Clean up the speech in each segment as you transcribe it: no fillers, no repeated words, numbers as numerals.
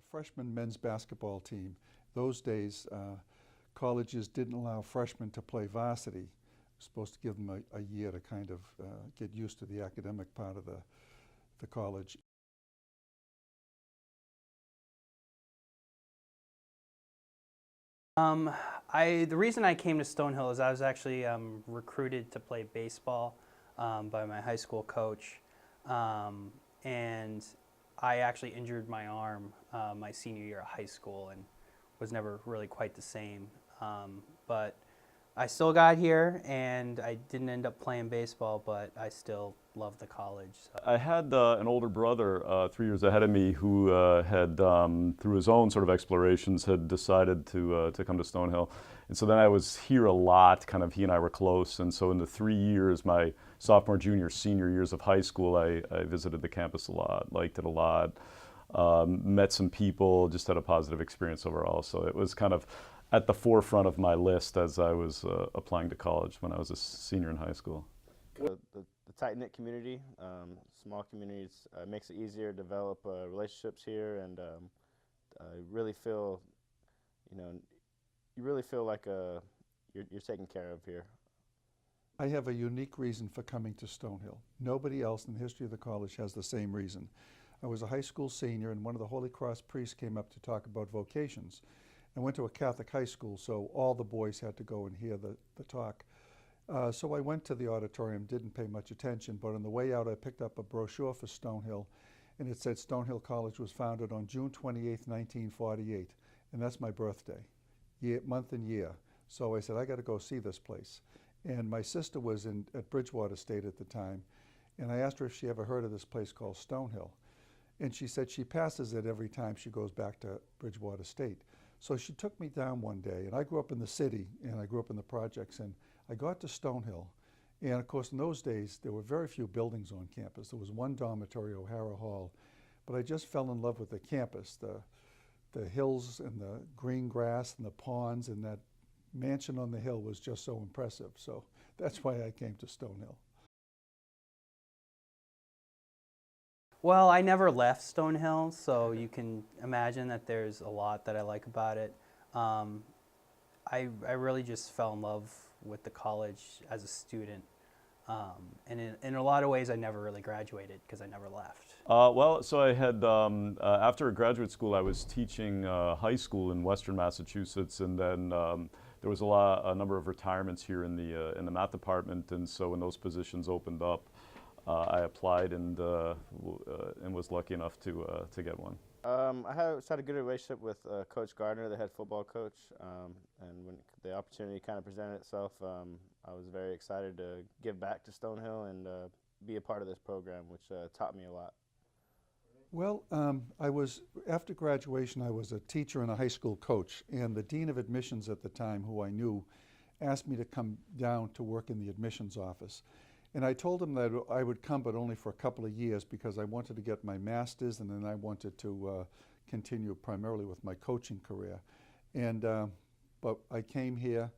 the freshman men's basketball team. Those days, colleges didn't allow freshmen to play varsity. It was supposed to give them a year to kind of get used to the academic part of the college. The reason I came to Stonehill is I was actually recruited to play baseball by my high school coach, and I actually injured my arm my senior year of high school and was never really quite the same. But I still got here, and I didn't end up playing baseball, but I still love the college. So. I had an older brother 3 years ahead of me who had, through his own sort of explorations, had decided to come to Stonehill. And so then I was here a lot, kind of he and I were close. And so in the 3 years, my sophomore, junior, senior years of high school, I visited the campus a lot, liked it a lot, met some people, just had a positive experience overall. So it was kind of at the forefront of my list as I was applying to college when I was a senior in high school. The tight-knit community, small communities, makes it easier to develop relationships here, and I really feel, you really feel like you're taken care of here. I have a unique reason for coming to Stonehill. Nobody else in the history of the college has the same reason. I was a high school senior, and one of the Holy Cross priests came up to talk about vocations. I went to a Catholic high school, so all the boys had to go and hear the talk. So I went to the auditorium, didn't pay much attention, but on the way out I picked up a brochure for Stonehill, and it said Stonehill College was founded on June 28th, 1948, and that's my birthday, month and year. So I said, I got to go see this place. And my sister was at Bridgewater State at the time, and I asked her if she ever heard of this place called Stonehill. And she said she passes it every time she goes back to Bridgewater State. So she took me down one day, and I grew up in the city, and I grew up in the projects, and I got to Stonehill, and of course in those days there were very few buildings on campus. There was one dormitory, O'Hara Hall, but I just fell in love with the campus, the hills and the green grass and the ponds, and that mansion on the hill was just so impressive. So that's why I came to Stonehill. Well, I never left Stonehill, so you can imagine that there's a lot that I like about it. I really just fell in love with the college as a student. And in a lot of ways, I never really graduated because I never left. Well, so I had, after graduate school, I was teaching high school in Western Massachusetts, and then there was a number of retirements here in the math department, and so when those positions opened up, I applied and was lucky enough to get one. I had a good relationship with Coach Gardner, the head football coach, and when the opportunity kind of presented itself, I was very excited to give back to Stonehill and be a part of this program, which taught me a lot. Well, after graduation, I was a teacher and a high school coach, and the dean of admissions at the time, who I knew, asked me to come down to work in the admissions office. And I told him that I would come, but only for a couple of years, because I wanted to get my master's, and then I wanted to continue primarily with my coaching career. And but I came here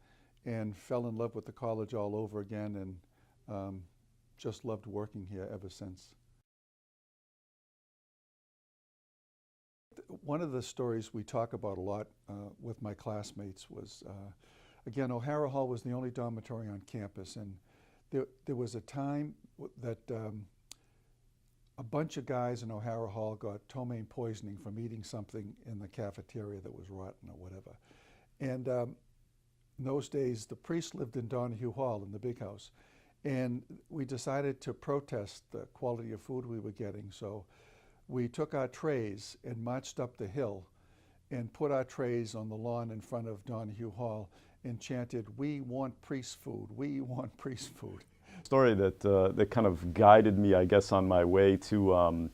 and fell in love with the college all over again, and just loved working here ever since. One of the stories we talk about a lot with my classmates was, again, O'Hara Hall was the only dormitory on campus, and there was a time that a bunch of guys in O'Hara Hall got ptomaine poisoning from eating something in the cafeteria that was rotten or whatever. And in those days, the priest lived in Donahue Hall in the big house. And we decided to protest the quality of food we were getting. So we took our trays and marched up the hill and put our trays on the lawn in front of Donahue Hall and chanted, "We want priest food, we want priest food." Story that kind of guided me, I guess, on my way to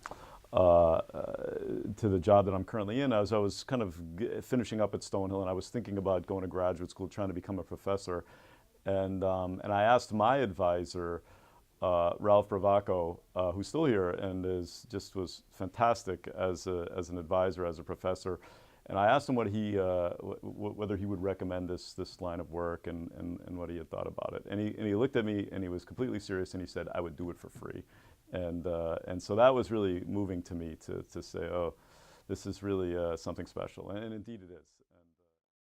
the job that I'm currently in. As I was kind of finishing up at Stonehill, and I was thinking about going to graduate school, trying to become a professor, and I asked my advisor, Ralph Bravaco, who's still here and was fantastic as an advisor, as a professor. And I asked him whether he would recommend this line of work and what he had thought about it. And he looked at me and he was completely serious, and he said, "I would do it for free." And so that was really moving to me to say, oh, this is really something special, and indeed it is. And,